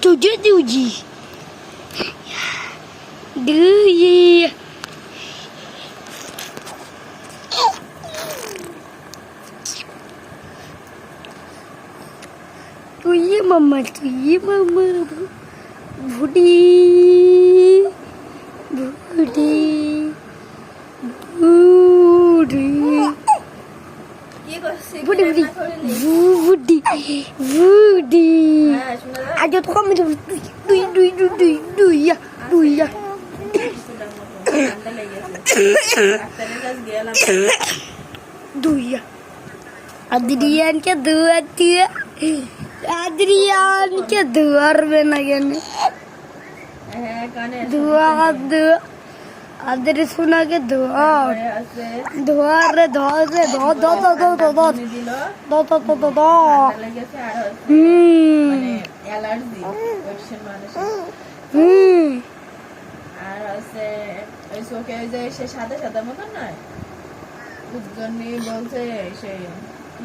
Tujuh tujuh. Dui. Tuyi mama. Budi. Ayo tuh kamu tuh ya. Duya. Adrian ke dua dia. Adrian ke dua benagen. Dua. Adri सुना के दो रे दो আর আছে ওই চোখে ওই যে সে সাদা সাদা মতন নয় উজ্জ্বল বলছে সেই